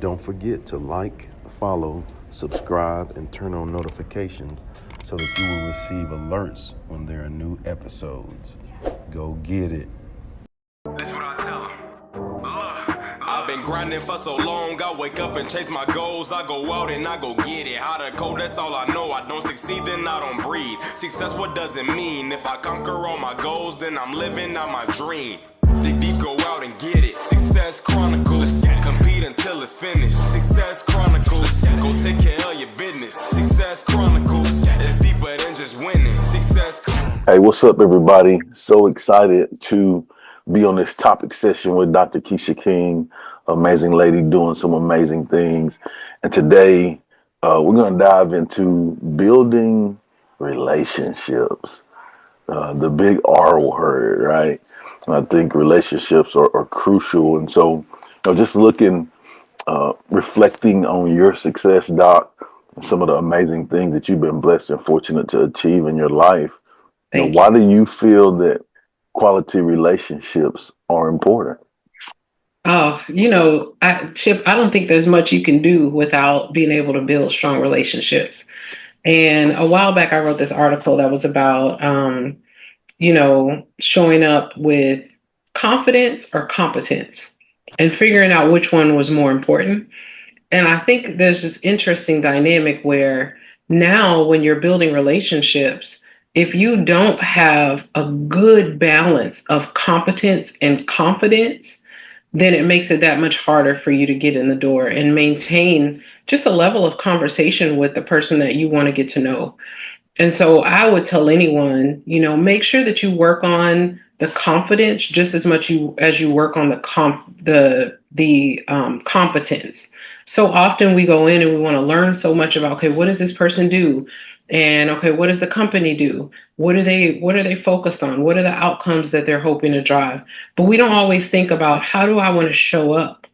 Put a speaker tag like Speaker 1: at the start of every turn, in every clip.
Speaker 1: Don't forget to like, follow, subscribe, and turn on notifications so that you will receive alerts when there are new episodes. Go get it.
Speaker 2: That's what I tell them. I've been grinding for so long, I wake up and chase my goals. I go out and I go get it. How to code, that's all I know. I don't succeed, then I don't breathe. Success, what does it mean? If I conquer all my goals, then I'm living out my dream. Dig deep, go out and get it. Success Chronicles. Compete until it's finished. Success Chronicles. Go take care of your business. Success Chronicles. It's deeper than just winning. Success Chronicles.
Speaker 3: Hey, what's up, everybody? So excited to be on this topic session with Dr. Kiesha King, amazing lady doing some amazing things. And today, we're going to dive into building relationships, the big R word, right? And I think relationships are crucial. And so, just looking, reflecting on your success, Doc, and some of the amazing things that you've been blessed and fortunate to achieve in your life.
Speaker 4: Thank
Speaker 3: Why
Speaker 4: you.
Speaker 3: do you feel that quality relationships are important?
Speaker 4: Oh, Chip, I don't think there's much you can do without being able to build strong relationships. And a while back, I wrote this article that was about, showing up with confidence or competence and figuring out which one was more important. And I think there's this interesting dynamic where now when you're building relationships, if you don't have a good balance of competence and confidence, then it makes it that much harder for you to get in the door and maintain just a level of conversation with the person that you want to get to know. And so I would tell anyone, make sure that you work on the confidence just as much as you work on the competence. So often we go in and we want to learn so much about, okay, what does this person do? And okay, what does the company do? What are they focused on? What are the outcomes that they're hoping to drive? But we don't always think about, how do I want to show up?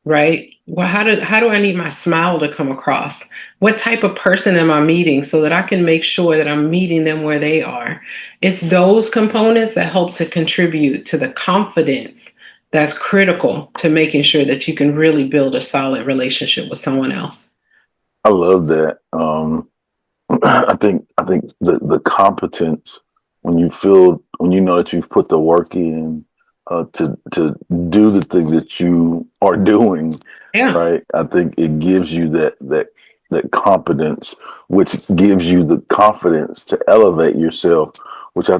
Speaker 4: Right? Well, how do I need my smile to come across? What type of person am I meeting so that I can make sure that I'm meeting them where they are? It's those components that help to contribute to the confidence that's critical to making sure that you can really build a solid relationship with someone else.
Speaker 3: I love that. I think the competence, when you know that you've put the work in, to do the thing that you are doing,
Speaker 4: Yeah.
Speaker 3: right? I think it gives you that competence, which gives you the confidence to elevate yourself, which
Speaker 4: Yeah.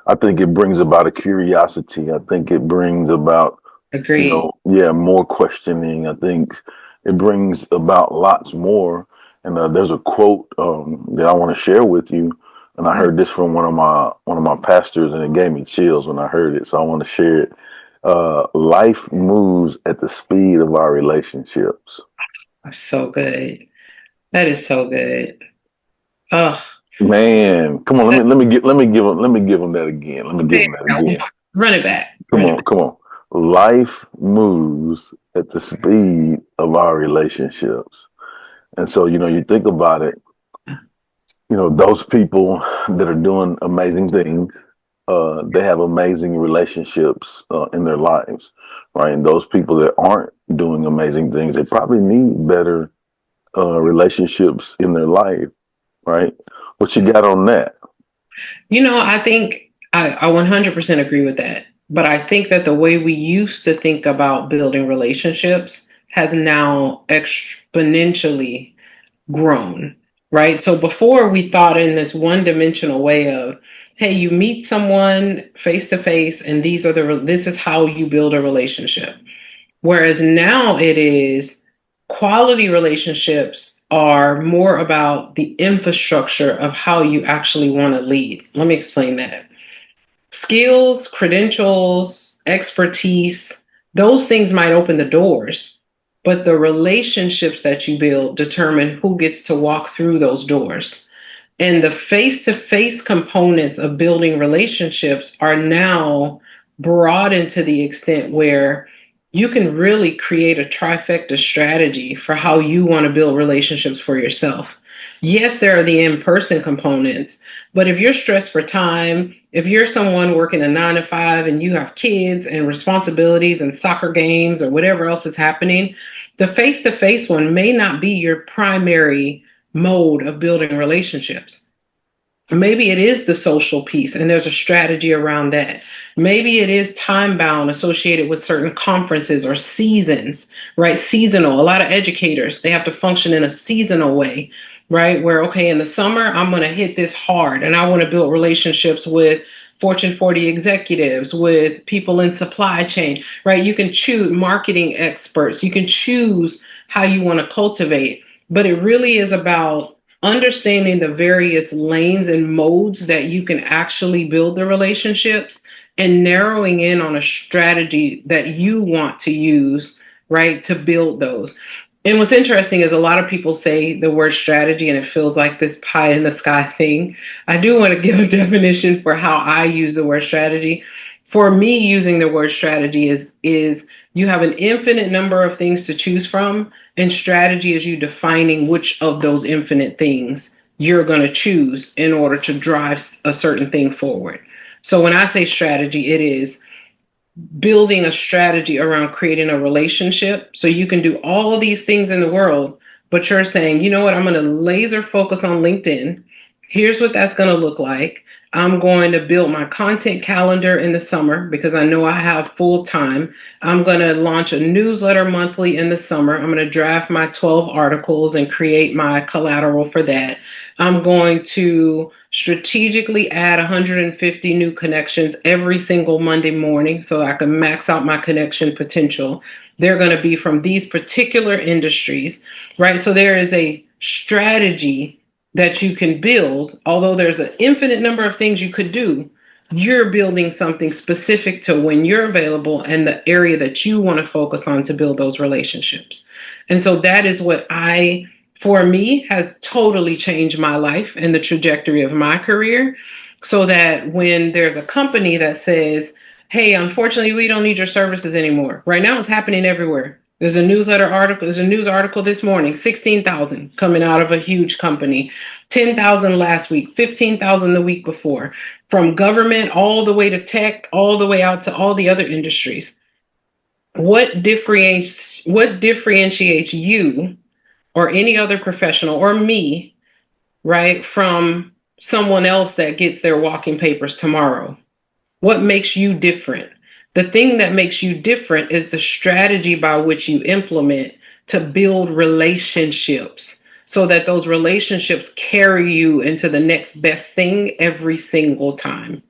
Speaker 3: I think it brings about a curiosity. I think it brings about,
Speaker 4: Agreed.
Speaker 3: yeah, more questioning. I think it brings about lots more. And there's a quote that I want to share with you, and I heard this from one of my pastors, and it gave me chills when I heard it. So I want to share it. Life moves at the speed of our relationships.
Speaker 4: That's so good. That is so good. Oh,
Speaker 3: Man, come on, let me give him that again. Let me give
Speaker 4: there
Speaker 3: him that
Speaker 4: you
Speaker 3: again.
Speaker 4: go. Run it back.
Speaker 3: Come
Speaker 4: Run it
Speaker 3: on, come on. Life moves at the speed of our relationships. And so, you think about it,
Speaker 4: back.
Speaker 3: those people that are doing amazing things, they have amazing relationships in their lives, right? And those people that aren't doing amazing things, they probably need better relationships in their life, right? What you got on that?
Speaker 4: I think I 100% agree with that. But I think that the way we used to think about building relationships has now exponentially grown, right? So before we thought in this one dimensional way of, hey, you meet someone face to face and this is how you build a relationship. Whereas now it is, quality relationships are more about the infrastructure of how you actually want to lead. Let me explain that. Skills, credentials, expertise, those things might open the doors, but the relationships that you build determine who gets to walk through those doors. And the face to face components of building relationships are now broadened to the extent where you can really create a trifecta strategy for how you want to build relationships for yourself. Yes, there are the in-person components, but if you're stressed for time, if you're someone working a 9 to 5 and you have kids and responsibilities and soccer games or whatever else is happening, the face-to-face one may not be your primary mode of building relationships. Maybe it is the social piece and there's a strategy around that. Maybe it is time bound associated with certain conferences or seasons, right? Seasonal. A lot of educators, they have to function in a seasonal way, right? Where, okay, in the summer, I'm going to hit this hard and I want to build relationships with Fortune 40 executives, with people in supply chain, right? You can choose marketing experts, you can choose how you want to cultivate, but it really is about understanding the various lanes and modes that you can actually build the relationships and narrowing in on a strategy that you want to use, right, to build those. And what's interesting is a lot of people say the word strategy and it feels like this pie in the sky thing. I do want to give a definition for how I use the word strategy. For me, using the word strategy is you have an infinite number of things to choose from, and strategy is you defining which of those infinite things you're going to choose in order to drive a certain thing forward. So when I say strategy, it is building a strategy around creating a relationship. So you can do all of these things in the world, but you're saying, you know what, I'm going to laser focus on LinkedIn. Here's what that's going to look like. I'm going to build my content calendar in the summer because I know I have full time. I'm going to launch a newsletter monthly in the summer. I'm going to draft my 12 articles and create my collateral for that. I'm going to strategically add 150 new connections every single Monday morning so I can max out my connection potential. They're going to be from these particular industries, right? So there is a strategy that you can build. Although there's an infinite number of things you could do, you're building something specific to when you're available and the area that you want to focus on to build those relationships. And so that is what for me, has totally changed my life and the trajectory of my career. So that when there's a company that says, hey, unfortunately, we don't need your services anymore. Right now, it's happening everywhere. There's a news article this morning, 16,000 coming out of a huge company, 10,000 last week, 15,000 the week before, from government all the way to tech, all the way out to all the other industries. What differentiates you or any other professional or me, right, from someone else that gets their walking papers tomorrow? What makes you different? The thing that makes you different is the strategy by which you implement to build relationships so that those relationships carry you into the next best thing every single time.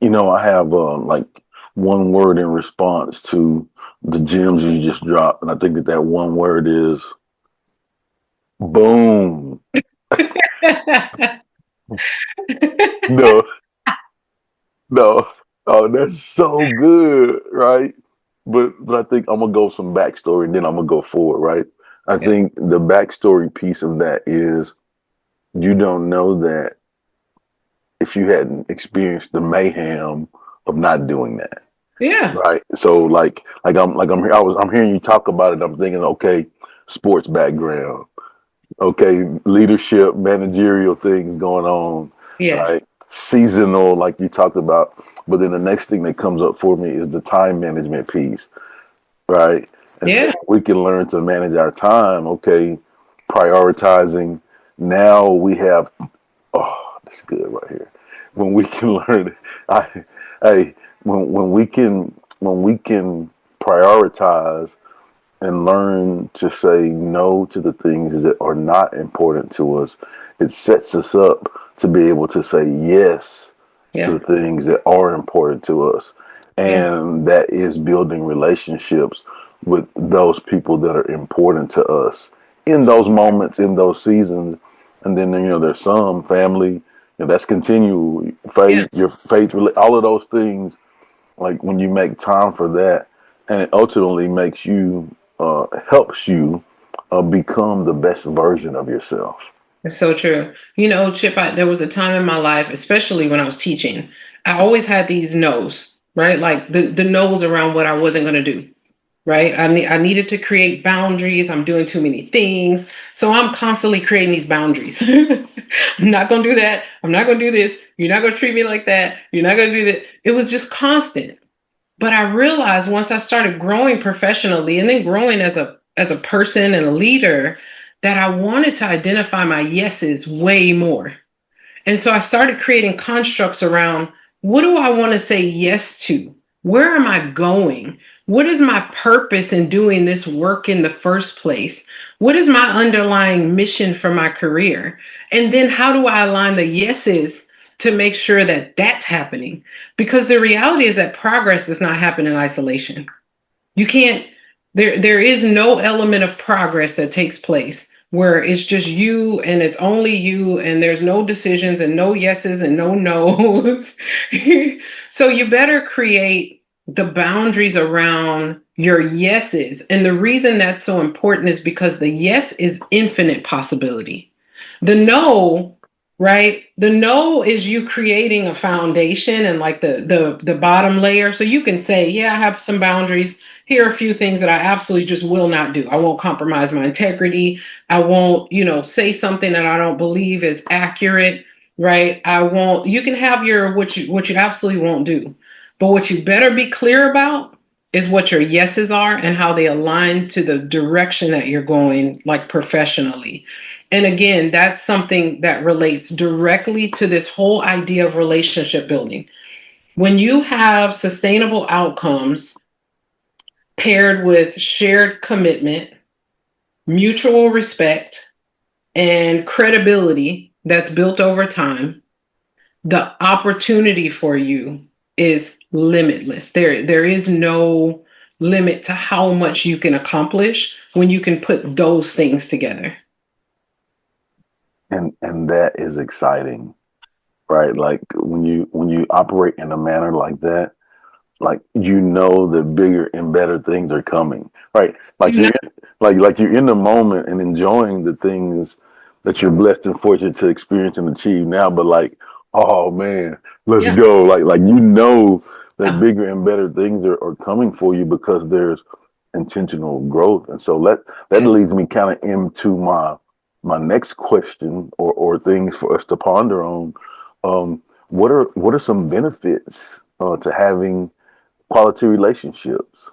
Speaker 3: You know, I have like one word in response to the gems you just dropped, and I think that one word is boom. No, no, oh, that's so good, right? But I think I'm gonna go some backstory, and then I'm gonna go forward, right? I
Speaker 4: Yeah.
Speaker 3: think the backstory piece of that is you don't know that if you hadn't experienced the mayhem of not doing that.
Speaker 4: Yeah.
Speaker 3: Right. So I'm hearing you talk about it. I'm thinking, okay, sports background, okay, leadership, managerial things going on,
Speaker 4: Yes.
Speaker 3: right? Seasonal, like you talked about. But then the next thing that comes up for me is the time management piece, right? And so
Speaker 4: Yeah.
Speaker 3: we can learn to manage our time, okay, prioritizing. Now we have, oh, that's good right here. When we can learn, I, hey, when we can prioritize and learn to say no to the things that are not important to us, it sets us up to be able to say yes to
Speaker 4: Yeah.
Speaker 3: the things that are important to us.
Speaker 4: Yeah.
Speaker 3: And that is building relationships with those people that are important to us in those moments, in those seasons. And then, there's some family, that's continual
Speaker 4: Yeah.
Speaker 3: faith, your faith, all of those things. Like when you make time for that, and it ultimately helps you become the best version of yourself.
Speaker 4: It's so true. You know, Chip, there was a time in my life, especially when I was teaching, I always had these no's, right? Like the no's around what I wasn't going to do. right? I needed to create boundaries. I'm doing too many things. So I'm constantly creating these boundaries. I'm not going to do that. I'm not going to do this. You're not going to treat me like that. You're not going to do that. It was just constant. But I realized once I started growing professionally and then growing as a person and a leader, that I wanted to identify my yeses way more. And so I started creating constructs around, what do I want to say yes to? Where am I going? What is my purpose in doing this work in the first place? What is my underlying mission for my career? And then how do I align the yeses to make sure that that's happening? Because the reality is that progress does not happen in isolation. You can't, there is no element of progress that takes place where it's just you and it's only you and there's no decisions and no yeses and no nos. So you better create the boundaries around your yeses. And the reason that's so important is because the yes is infinite possibility. The no, right? The no is you creating a foundation and like the bottom layer. So you can say, yeah, I have some boundaries. Here are a few things that I absolutely just will not do. I won't compromise my integrity. I won't, say something that I don't believe is accurate, right? I won't, you can have your what you absolutely won't do. But what you better be clear about is what your yeses are and how they align to the direction that you're going, like professionally. And again, that's something that relates directly to this whole idea of relationship building. When you have sustainable outcomes paired with shared commitment, mutual respect, and credibility that's built over time, the opportunity for you is limitless. There is no limit to how much you can accomplish when you can put those things together.
Speaker 3: And that is exciting, right? Like when you operate in a manner like that, like the bigger and better things are coming, right? Like
Speaker 4: You know,
Speaker 3: like you're in the moment and enjoying the things that you're blessed and fortunate to experience and achieve now, but like, oh man, let's
Speaker 4: yeah.
Speaker 3: go. Like that bigger and better things are coming for you because there's intentional growth. And so that
Speaker 4: Yes.
Speaker 3: leads me kind of into my next question or things for us to ponder on. What are some benefits to having quality relationships?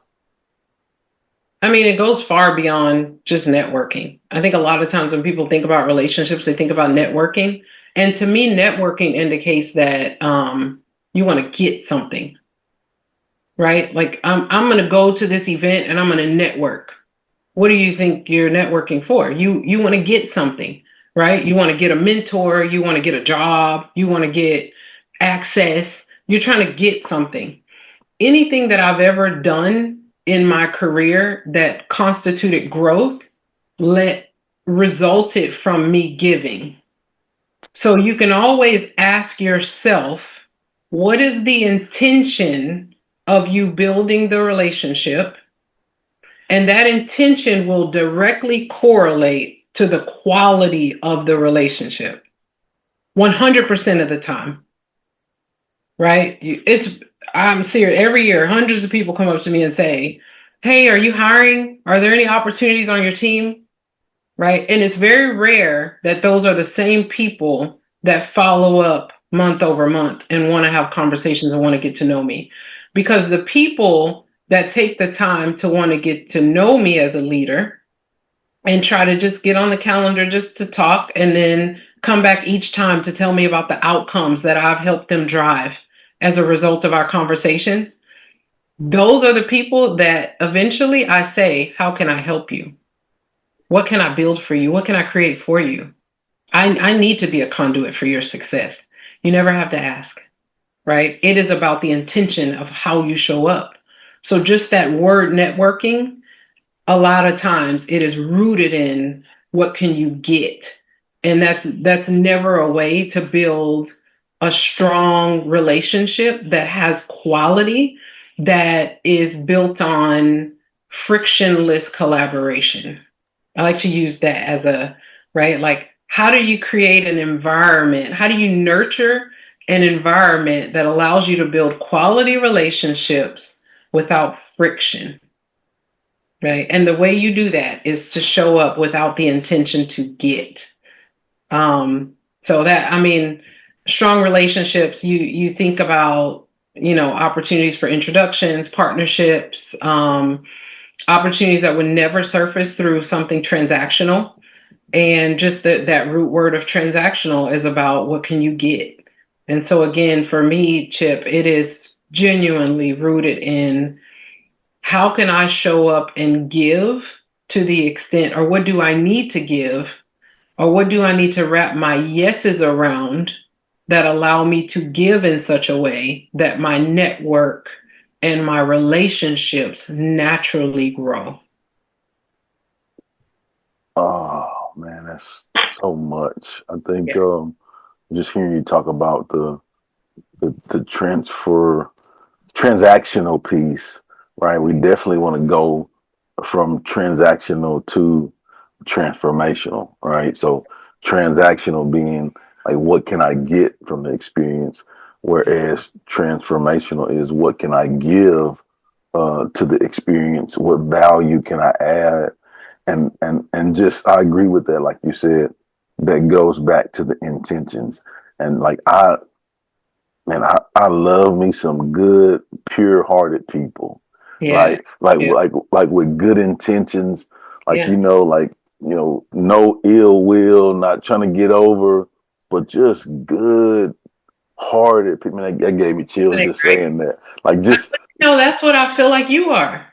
Speaker 4: I mean, it goes far beyond just networking. I think a lot of times when people think about relationships, they think about networking. And to me, networking indicates that you want to get something, right? Like I'm going to go to this event and I'm going to network. What do you think you're networking for? You want to get something, right? You want to get a mentor, you want to get a job, you want to get access. You're trying to get something. Anything that I've ever done in my career that constituted growth let resulted from me giving. So you can always ask yourself, what is the intention of you building the relationship? And that intention will directly correlate to the quality of the relationship 100% of the time, right? I'm serious. Every year, hundreds of people come up to me and say, hey, are you hiring? Are there any opportunities on your team? Right. And it's very rare that those are the same people that follow up month over month and want to have conversations and want to get to know me. Because the people that take the time to want to get to know me as a leader and try to just get on the calendar just to talk and then come back each time to tell me about the outcomes that I've helped them drive as a result of our conversations, those are the people that eventually I say, how can I help you? What can I build for you? What can I create for you? I need to be a conduit for your success. You never have to ask, right? It is about the intention of how you show up. So just that word networking, a lot of times it is rooted in what can you get? And that's never a way to build a strong relationship that has quality, that is built on frictionless collaboration. I like to use that as right? Like, how do you create an environment? How do you nurture an environment that allows you to build quality relationships without friction? right? And the way you do that is to show up without the intention to get. So that, I mean, strong relationships, you think about, opportunities for introductions, partnerships, opportunities that would never surface through something transactional. And just that root word of transactional is about what can you get. And so again, for me, Chip, it is genuinely rooted in how can I show up and give to the extent, or what do I need to give, or what do I need to wrap my yeses around that allow me to give in such a way that my network and my relationships naturally grow.
Speaker 3: Oh man, that's so much. I think
Speaker 4: Yeah.
Speaker 3: just hearing you talk about the transactional piece, right? We definitely want to go from transactional to transformational, right? So transactional being like what can I get from the experience, whereas transformational is what can I give to the experience, what value can I add, and just I agree with that, like you said, that goes back to the intentions, and like I love me some good, pure-hearted people,
Speaker 4: Yeah.
Speaker 3: like like
Speaker 4: Yeah.
Speaker 3: like like with good intentions, like
Speaker 4: Yeah.
Speaker 3: no ill will, not trying to get over, but just good-hearted people. Man, that gave me chills
Speaker 4: Isn't it
Speaker 3: just
Speaker 4: great?
Speaker 3: saying that. Like just
Speaker 4: No, that's what I feel like you are.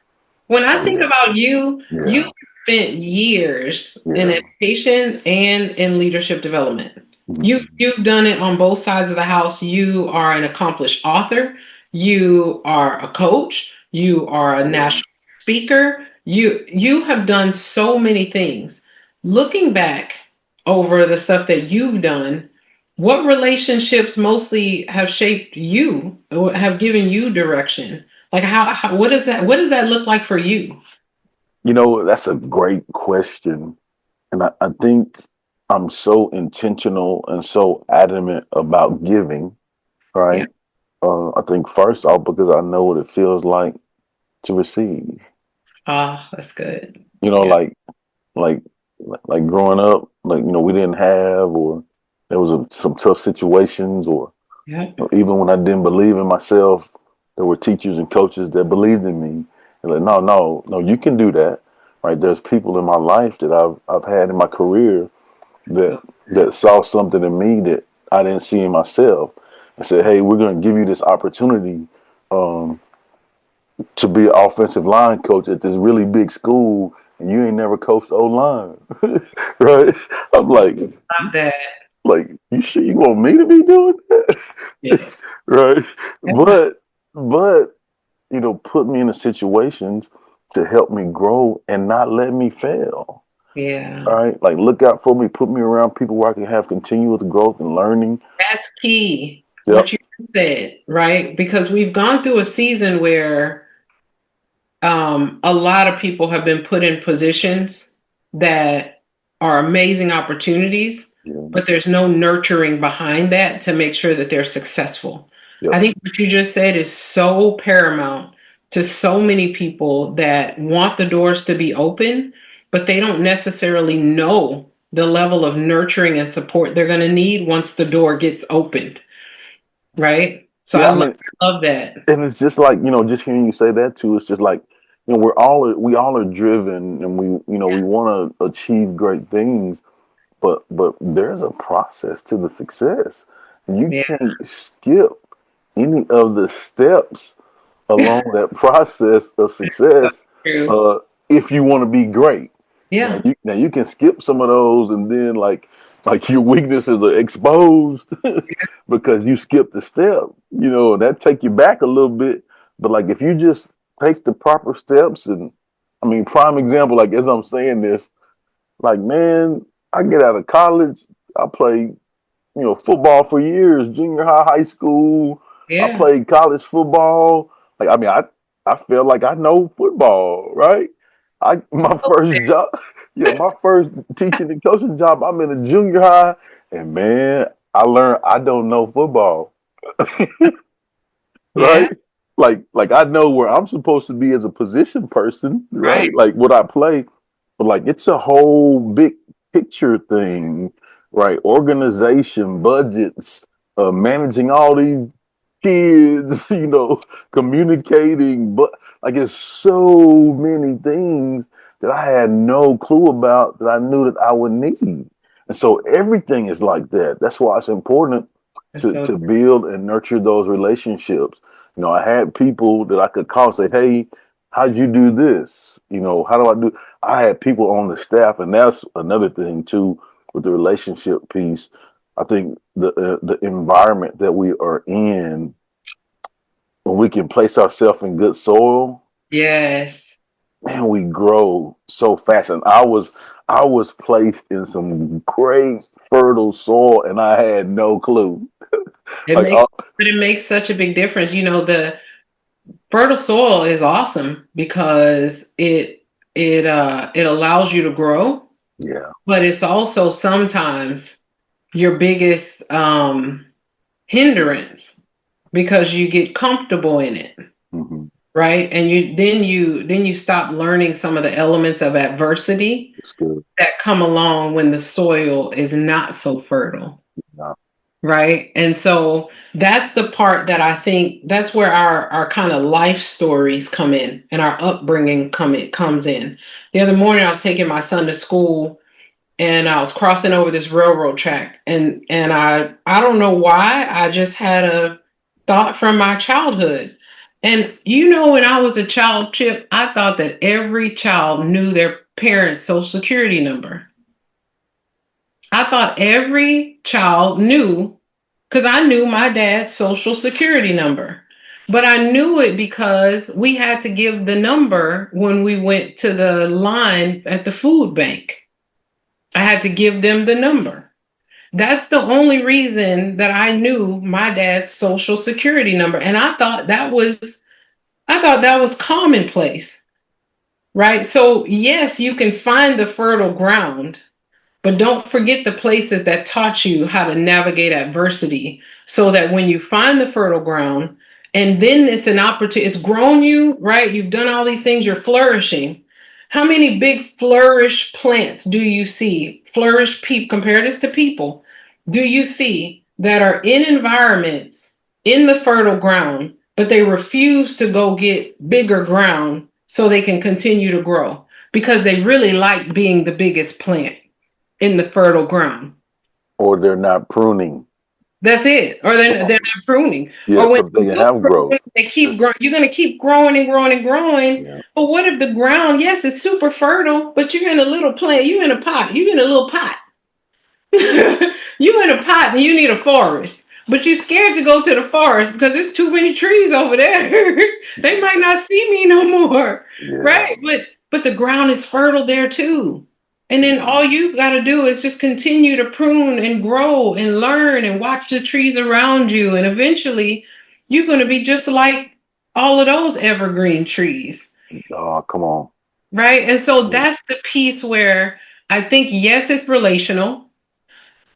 Speaker 4: When I
Speaker 3: oh
Speaker 4: think
Speaker 3: yeah,
Speaker 4: about you, you
Speaker 3: yeah,
Speaker 4: spent years in
Speaker 3: yeah.
Speaker 4: education and in leadership development.
Speaker 3: Mhm.
Speaker 4: You've done it on both sides of the house. You are an accomplished author. You are a coach. You are a
Speaker 3: Yeah.
Speaker 4: national speaker. You have done so many things. Looking back over the stuff that you've done, what relationships mostly have shaped you, or have given you direction? Like how what does that look like for you?
Speaker 3: That's a great question. And I think I'm so intentional and so adamant about giving,
Speaker 4: Yeah.
Speaker 3: right? I think first off, because I know what it feels like to receive.
Speaker 4: Ah, that's good.
Speaker 3: You know,
Speaker 4: Yeah.
Speaker 3: like, like growing up, we didn't have, or there was some tough situations, or
Speaker 4: Yeah.
Speaker 3: even when I didn't believe in myself, there were teachers and coaches that believed in me. And like, no, no, no, you can do that, right? There's people in my life that I've had in my career that that saw something in me that I didn't see in myself, and said, "Hey, we're going to give you this opportunity um, to be an offensive line coach at this really big school, and you ain't never coached O line, right?" I'm
Speaker 4: Love that.
Speaker 3: like, you sure you want me to be doing that,
Speaker 4: Yeah.
Speaker 3: right?
Speaker 4: Yeah.
Speaker 3: But put me in the situations to help me grow and not let me fail.
Speaker 4: Yeah.
Speaker 3: All right, like look out for me, put me around people where I can have continuous growth and learning.
Speaker 4: That's key. What
Speaker 3: Yep.
Speaker 4: you said, right? Because we've gone through a season where a lot of people have been put in positions that are amazing opportunities,
Speaker 3: Yeah.
Speaker 4: but there's no nurturing behind that to make sure that they're successful.
Speaker 3: Yep.
Speaker 4: I think what you just said is so paramount to so many people that want the doors to be open, but they don't necessarily know the level of nurturing and support they're going to need once the door gets opened, right? So
Speaker 3: Yeah. I mean,
Speaker 4: love that.
Speaker 3: and it's just like just hearing you say that too. It's just like we all are driven, and we want to achieve great things, but there's a process to the success. You
Speaker 4: Yeah.
Speaker 3: can't skip any of the steps along that process of success
Speaker 4: True.
Speaker 3: uh, if you want to be great. Now
Speaker 4: Yeah.
Speaker 3: you can skip some of those, and then like your weaknesses are exposed because you skipped the step. That take you back a little bit. But like if you just take the proper steps, and I mean, prime example, like as I'm saying this, like man, I get out of college, I play football for years, junior high, high school. I
Speaker 4: Yeah.
Speaker 3: played college football. Like, I mean, I feel like I know football, right? My first job, yeah, my first teaching and coaching job, I'm in a junior high, and man, I learned I don't know football,
Speaker 4: Yeah.
Speaker 3: right? like I know where I'm supposed to be as a position person,
Speaker 4: Right.
Speaker 3: right? Like what I play, but like it's a whole big picture thing, right? Organization, budgets, managing all these kids, communicating, but like it's so many things that I had no clue about that I knew that I would need. And so everything is like that. That's why it's important
Speaker 4: That's so
Speaker 3: to build and nurture those relationships. I had people that I could call and say, "Hey, how'd you do this? How do I do?" I had people on the staff, and that's another thing too with the relationship piece. I think the environment that we are in, when we can place ourselves in good soil,
Speaker 4: yes.
Speaker 3: man, we grow so fast. And I was placed in some great fertile soil, and I had no clue.
Speaker 4: It
Speaker 3: Like,
Speaker 4: makes but it makes such a big difference. The fertile soil is awesome because it allows you to grow,
Speaker 3: yeah,
Speaker 4: but it's also sometimes your biggest hindrance because you get comfortable in it,
Speaker 3: hmm
Speaker 4: right? And you stop learning some of the elements of adversity
Speaker 3: it's good.
Speaker 4: that come along when the soil is not so fertile.
Speaker 3: Yeah.
Speaker 4: Right. And so that's the part that I think that's where our kind of life stories come in and our upbringing comes in. The other morning I was taking my son to school and I was crossing over this railroad track and I don't know why I just had a thought from my childhood. And when I was a child, Chip, I thought that every child knew their parents' social security number. I thought every child knew because I knew my dad's social security number. But I knew it because we had to give the number when we went to the line at the food bank. I had to give them the number. That's the only reason that I knew my dad's social security number. And I thought that was commonplace, right? So yes, you can find the fertile ground, but don't forget the places that taught you how to navigate adversity so that when you find the fertile ground and then it's an opportunity, it's grown you, right? You've done all these things, you're flourishing. How many big flourish plants do you see? Flourish people, compare this to people. Do you see that are in environments in the fertile ground, but they refuse to go get bigger ground so they can continue to grow because they really like being the biggest plant in the fertile ground.
Speaker 3: Or they're not pruning.
Speaker 4: That's it. Or they're not pruning.
Speaker 3: Yeah,
Speaker 4: Or when
Speaker 3: so they
Speaker 4: they
Speaker 3: can
Speaker 4: do
Speaker 3: have
Speaker 4: prune,
Speaker 3: growth.
Speaker 4: they keep growing. You're going to keep growing and growing and growing.
Speaker 3: Yeah.
Speaker 4: But what if the ground, yes, it's super fertile, but you're in a little plant, you're in a pot, you're in a little pot. You're in a pot and you need a forest. But you're scared to go to the forest because there's too many trees over there. They might not see me no more.
Speaker 3: Yeah.
Speaker 4: Right? But the ground is fertile there too. And then
Speaker 3: Yeah.
Speaker 4: all you got to do is just continue to prune and grow and learn and watch the trees around you. And eventually you're going to be just like all of those evergreen trees.
Speaker 3: Oh, come on.
Speaker 4: Right. And so
Speaker 3: Yeah.
Speaker 4: that's the piece where I think, yes, it's relational.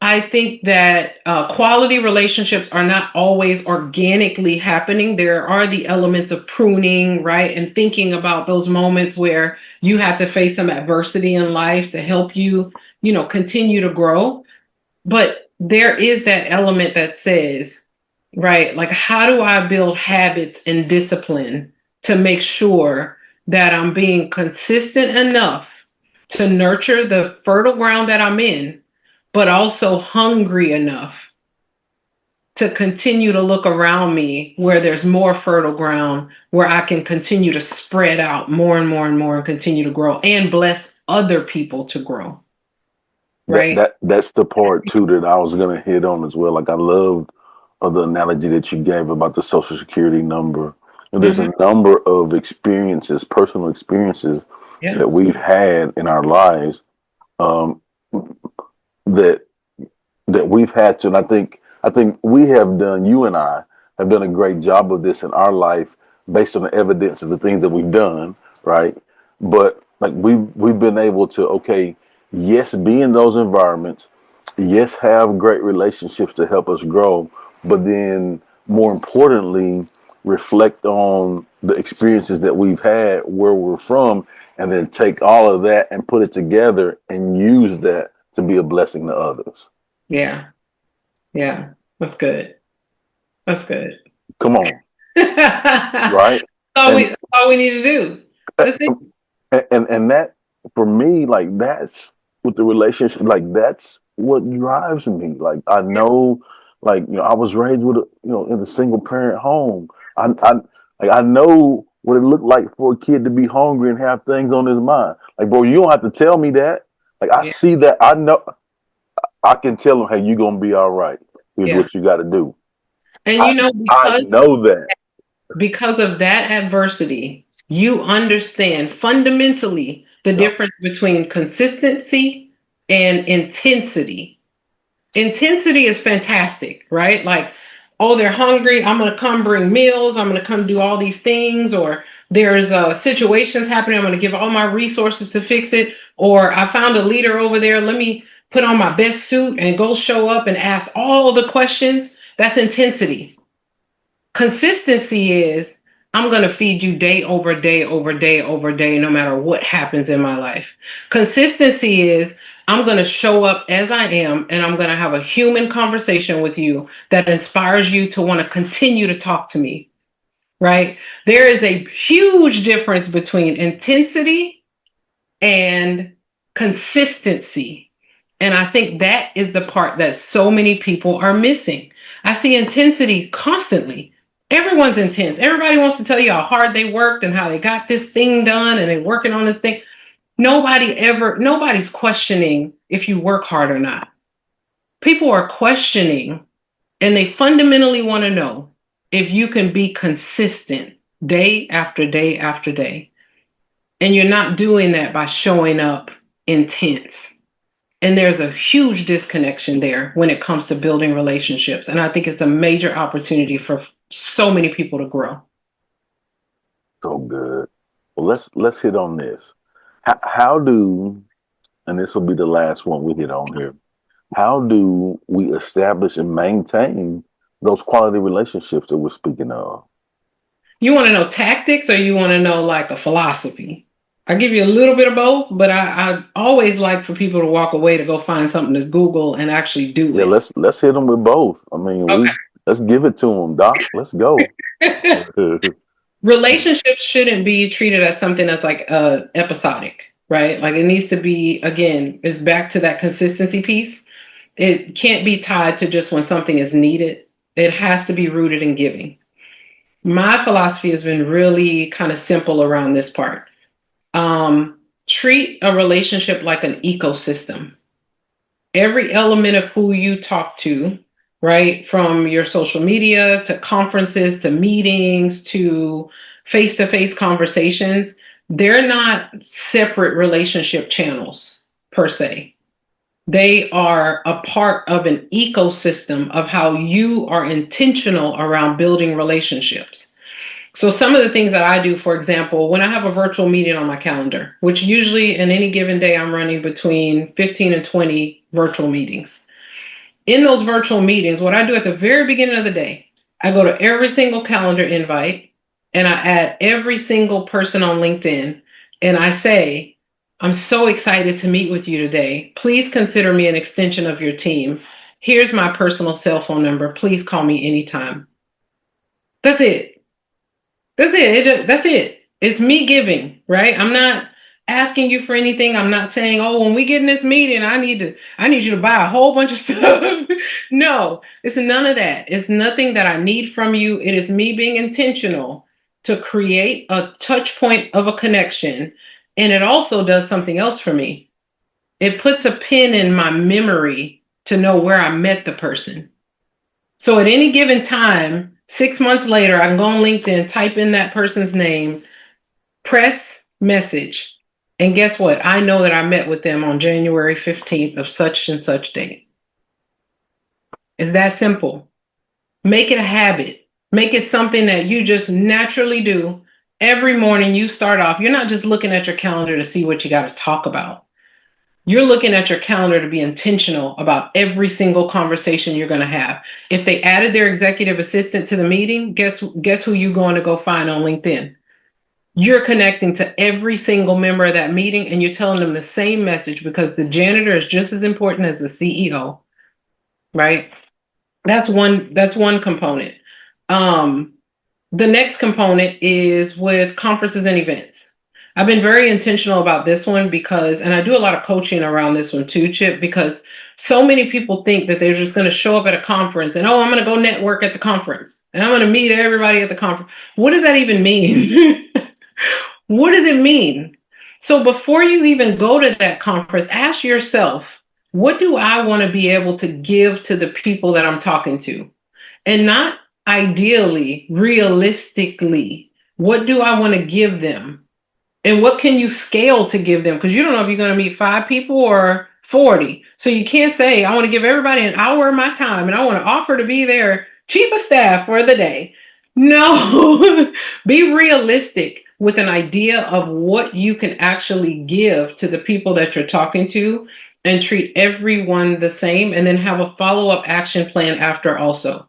Speaker 4: I think that quality relationships are not always organically happening. There are the elements of pruning, right? And thinking about those moments where you have to face some adversity in life to help you, continue to grow. But there is that element that says, right, like, how do I build habits and discipline to make sure that I'm being consistent enough to nurture the fertile ground that I'm in, but also hungry enough to continue to look around me where there's more fertile ground where I can continue to spread out more and more and more and continue to grow and bless other people to grow.
Speaker 3: That
Speaker 4: Right?
Speaker 3: that that's the part too that I was gonna hit on as well. Like I loved the analogy that you gave about the social security number. And there's
Speaker 4: Mm-hmm.
Speaker 3: a number of experiences, personal experiences that
Speaker 4: Yes.
Speaker 3: we've had in our lives um, that that we've had to, and I think we have done. You and I have done a great job of this in our life based on the evidence of the things that we've done, right? But like we've been able to, okay, yes, be in those environments, yes, have great relationships to help us grow, but then more importantly, reflect on the experiences that we've had where we're from, and then take all of that and put it together and use that to be a blessing to others.
Speaker 4: Yeah. Yeah. That's good. That's good.
Speaker 3: Come on,
Speaker 4: that's
Speaker 3: right? And
Speaker 4: all we need to do. That's it.
Speaker 3: and that, for me, like, that's with the relationship, like, that's what drives me. Like, I know, like, I was raised with a, in a single parent home. I like, I know what it looked like for a kid to be hungry and have things on his mind. Like, bro, you don't have to tell me that. Like, I
Speaker 4: Yeah.
Speaker 3: see that. I know. I can tell him, hey, you're gonna be all right. Here's
Speaker 4: Yeah.
Speaker 3: what you got to do.
Speaker 4: And
Speaker 3: I I know that.
Speaker 4: because of that adversity, you understand fundamentally the
Speaker 3: Yeah.
Speaker 4: difference between consistency and intensity. Intensity is fantastic, right? Like, oh, they're hungry. I'm going to come bring meals. I'm going to come do all these things. Or there's situations happening. I'm going to give all my resources to fix it. Or I found a leader over there. Let me put on my best suit and go show up and ask all the questions. That's intensity. Consistency is I'm going to feed you day over day over day over day, no matter what happens in my life. Consistency is I'm going to show up as I am, and I'm going to have a human conversation with you that inspires you to want to continue to talk to me, right? There is a huge difference between intensity and consistency. And I think that is the part that so many people are missing. I see intensity constantly. Everyone's intense. Everybody wants to tell you how hard they worked and how they got this thing done and they're working on this thing. Nobody's questioning if you work hard or not. People are questioning, and they fundamentally want to know if you can be consistent day after day after day. And you're not doing that by showing up intense. And there's a huge disconnection there when it comes to building relationships. And I think it's a major opportunity for so many people to grow.
Speaker 3: So good. Well, let's hit on this. How do, and this will be the last one we hit on here. How do we establish and maintain those quality relationships that we're speaking of?
Speaker 4: You want to know tactics, or you want to know like a philosophy? I give you a little bit of both, but I always like for people to walk away to go find something to Google and actually do
Speaker 3: Yeah,
Speaker 4: it.
Speaker 3: let's hit them with both. I mean, let's give it to them, Doc. Let's go.
Speaker 4: Relationships shouldn't be treated as something that's like episodic, right? Like, it needs to be, again, it's back to that consistency piece. It can't be tied to just when something is needed. It has to be rooted in giving. My philosophy has been really kind of simple around this part. Treat a relationship like an ecosystem. Every element of who you talk to, right, from your social media to conferences to meetings to face-to-face conversations, they're not separate relationship channels per se. They are a part of an ecosystem of how you are intentional around building relationships. So some of the things that I do, for example, when I have a virtual meeting on my calendar, which usually in any given day, I'm running between 15 and 20 virtual meetings. In those virtual meetings, what I do at the very beginning of the day, I go to every single calendar invite and I add every single person on LinkedIn. And I say, I'm so excited to meet with you today. Please consider me an extension of your team. Here's my personal cell phone number. Please call me anytime. That's it. That's it. It's me giving, right? I'm not asking you for anything. I'm not saying, oh, when we get in this meeting, I need you to buy a whole bunch of stuff. No, it's none of that. It's nothing that I need from you. It is me being intentional to create a touch point of a connection. And it also does something else for me. It puts a pin in my memory to know where I met the person. So at any given time, 6 months later, I can go on LinkedIn, type in that person's name, press message, and guess what? I know that I met with them on January 15th of such and such date. It's that simple. Make it a habit. Make it something that you just naturally do. Every morning you start off, you're not just looking at your calendar to see what you got to talk about. You're looking at your calendar to be intentional about every single conversation you're going to have. If they added their executive assistant to the meeting, guess who you're going to go find on LinkedIn? You're connecting to every single member of that meeting, and you're telling them the same message, because the janitor is just as important as the CEO, right? That's one component. The next component is with conferences and events. I've been very intentional about this one because, and I do a lot of coaching around this one too, Chip, because so many people think that they're just going to show up at a conference and, oh, I'm going to go network at the conference and I'm going to meet everybody at the conference. What does that even mean? What does it mean? So before you even go to that conference, ask yourself, what do I want to be able to give to the people that I'm talking to? And not ideally, realistically, what do I want to give them? And what can you scale to give them? Because you don't know if you're going to meet 5 people or 40. So you can't say, I want to give everybody an hour of my time and I want to offer to be their chief of staff for the day. No, be realistic with an idea of what you can actually give to the people that you're talking to, and treat everyone the same, and then have a follow-up action plan after also.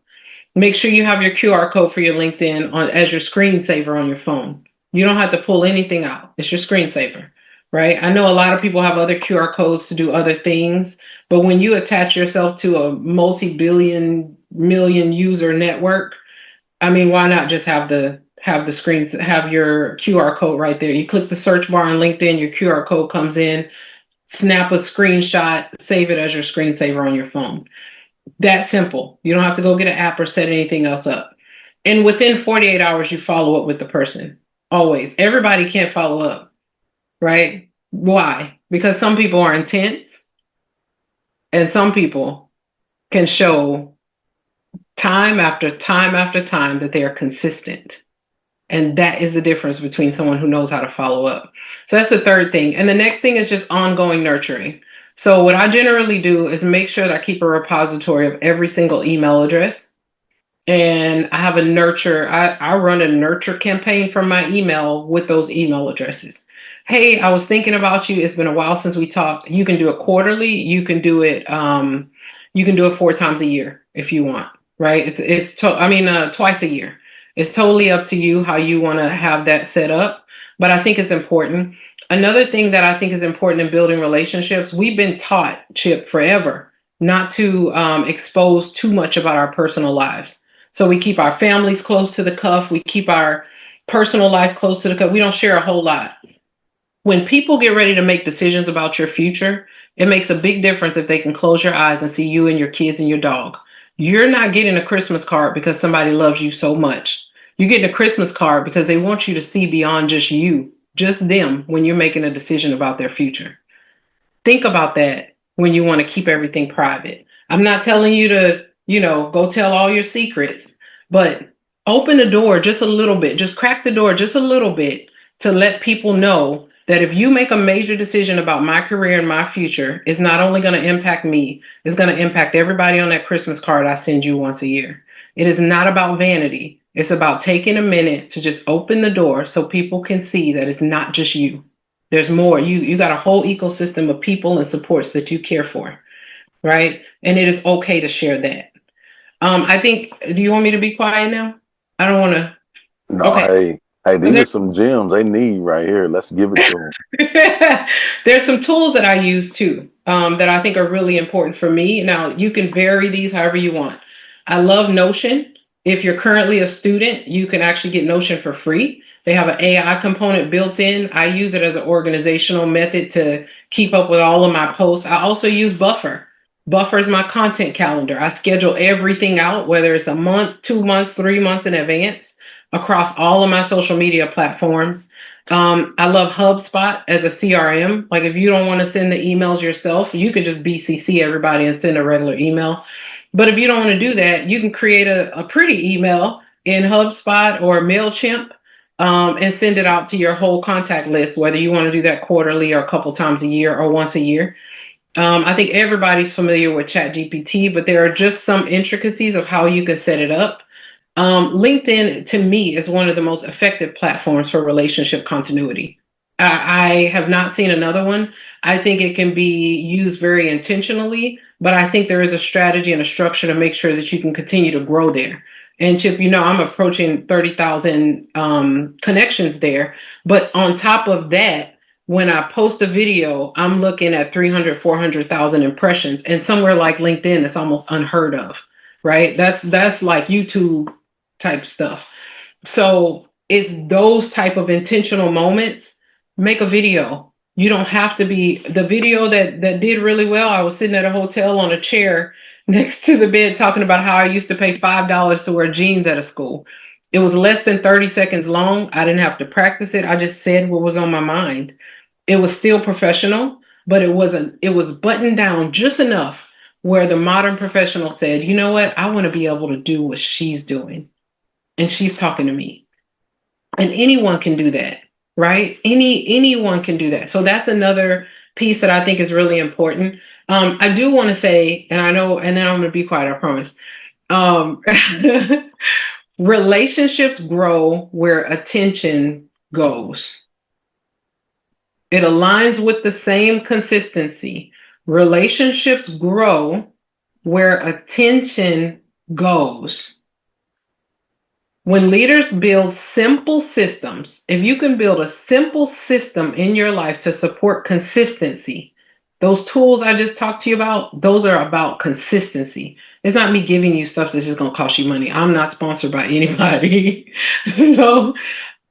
Speaker 4: Make sure you have your QR code for your LinkedIn on as your screensaver on your phone. You don't have to pull anything out. It's your screensaver, right? I know a lot of people have other QR codes to do other things, but when you attach yourself to a multi-billion, million user network, I mean, why not just have your QR code right there? You click the search bar on LinkedIn, your QR code comes in, snap a screenshot, save it as your screensaver on your phone. That simple. You don't have to go get an app or set anything else up. And within 48 hours, you follow up with the person. Always. Everybody can't follow up, right? Why? Because some people are intense and some people can show time after time after time that they are consistent. And that is the difference between someone who knows how to follow up. So that's the third thing. And the next thing is just ongoing nurturing. So what I generally do is make sure that I keep a repository of every single email address. And I have a nurture, I run a nurture campaign from my email with those email addresses. Hey, I was thinking about you. It's been a while since we talked. You can do it quarterly. You can do it 4 times a year if you want, right? Twice a year. It's totally up to you how you want to have that set up. But I think it's important. Another thing that I think is important in building relationships, we've been taught, Chip, forever, not to expose too much about our personal lives. So we keep our families close to the cuff. We keep our personal life close to the cuff. We don't share a whole lot. When people get ready to make decisions about your future, it makes a big difference if they can close your eyes and see you and your kids and your dog. You're not getting a Christmas card because somebody loves you so much. You're getting a Christmas card because they want you to see beyond just you, just them, when you're making a decision about their future. Think about that when you want to keep everything private. I'm not telling you to, go tell all your secrets, but open the door just a little bit, just crack the door just a little bit to let people know that if you make a major decision about my career and my future, it's not only going to impact me, it's going to impact everybody on that Christmas card I send you once a year. It is not about vanity. It's about taking a minute to just open the door so people can see that it's not just you. There's more. You got a whole ecosystem of people and supports that you care for, right? And it is okay to share that. I think, do you want me to be quiet now? I don't want to.
Speaker 3: No,
Speaker 4: Okay.
Speaker 3: hey, these are some gems they need right here. Let's give it to them.
Speaker 4: There's some tools that I use too, that I think are really important for me. Now, you can vary these however you want. I love Notion. If you're currently a student, you can actually get Notion for free. They have an AI component built in. I use it as an organizational method to keep up with all of my posts. I also use Buffer. Buffer is my content calendar. I schedule everything out, whether it's a month, 2 months, 3 months in advance, across all of my social media platforms. I love HubSpot as a CRM. Like if you don't want to send the emails yourself, you can just BCC everybody and send a regular email. But if you don't want to do that, you can create a pretty email in HubSpot or MailChimp, and send it out to your whole contact list, whether you want to do that quarterly or a couple times a year or once a year. I think everybody's familiar with ChatGPT, but there are just some intricacies of how you can set it up. LinkedIn, to me, is one of the most effective platforms for relationship continuity. I have not seen another one. I think it can be used very intentionally, but I think there is a strategy and a structure to make sure that you can continue to grow there. And Chip, I'm approaching 30,000 connections there. But on top of that, when I post a video, I'm looking at 300, 400,000 impressions. And somewhere like LinkedIn, it's almost unheard of, right? That's like YouTube type stuff. So it's those type of intentional moments. Make a video. You don't have to be the video that did really well. I was sitting at a hotel on a chair next to the bed talking about how I used to pay $5 to wear jeans at a school. It was less than 30 seconds long. I didn't have to practice it. I just said what was on my mind. It was still professional, but it was buttoned down just enough where the modern professional said, you know what? I want to be able to do what she's doing. And she's talking to me. And anyone can do that, right? Anyone can do that. So that's another piece that I think is really important. I do want to say, and I know, and then I'm going to be quiet, I promise. Um, relationships grow where attention goes. It aligns with the same consistency. Relationships grow where attention goes. When leaders build simple systems, if you can build a simple system in your life to support consistency, those tools I just talked to you about, those are about consistency. It's not me giving you stuff that's just going to cost you money. I'm not sponsored by anybody. So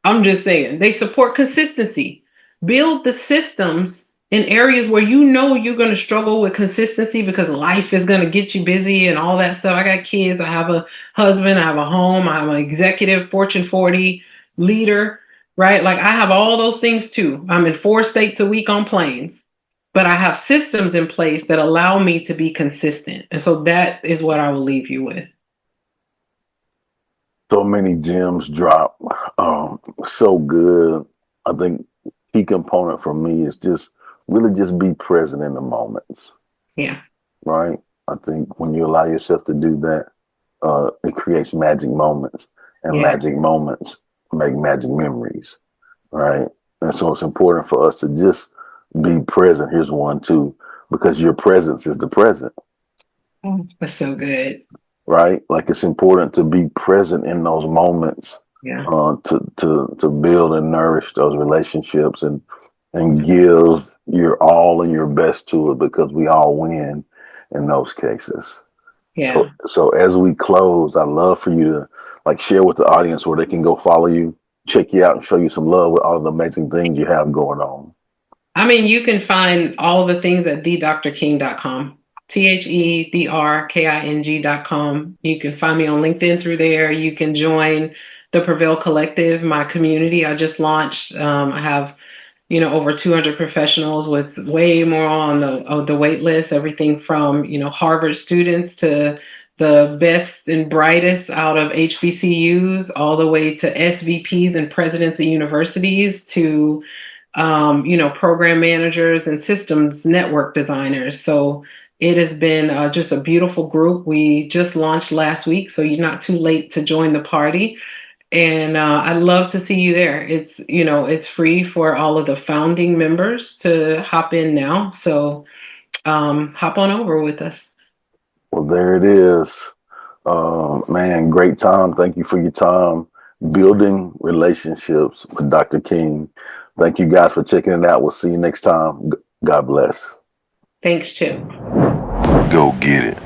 Speaker 4: I'm just saying they support consistency. Build the systems in areas where you're going to struggle with consistency because life is going to get you busy and all that stuff. I got kids. I have a husband. I have a home. I'm an executive Fortune 40 leader, right? Like I have all those things too. I'm in 4 states a week on planes, but I have systems in place that allow me to be consistent. And so that is what I will leave you with.
Speaker 3: So many gems drop. So good. I think key component for me is just really just be present in the moments.
Speaker 4: Yeah.
Speaker 3: Right. I think when you allow yourself to do that, it creates magic moments, and magic moments make magic memories. Right. And so it's important for us to just be present. Here's one too, because your presence is the present.
Speaker 4: Oh, that's so good.
Speaker 3: Right. Like it's important to be present in those moments.
Speaker 4: Yeah.
Speaker 3: To build and nourish those relationships and give your all and your best to it, because we all win in those cases.
Speaker 4: Yeah.
Speaker 3: So as we close, I'd love for you to like share with the audience where they can go follow you, check you out, and show you some love with all of the amazing things you have going on.
Speaker 4: I mean, you can find all the things at thedrking.com. THEDRKING.com. You can find me on LinkedIn through there. You can join the Prevail Collective, my community I just launched. I have, over 200 professionals with way more on the wait list, everything from, Harvard students to the best and brightest out of HBCUs, all the way to SVPs and presidents of universities to, program managers and systems network designers. So it has been just a beautiful group. We just launched last week, so you're not too late to join the party. And I'd love to see you there. It's free for all of the founding members to hop in now. So hop on over with us.
Speaker 3: Well, there it is. Man, great time. Thank you for your time. Building relationships with Dr. King. Thank you guys for checking it out. We'll see you next time. God bless.
Speaker 4: Thanks, Chip.
Speaker 1: Go get it.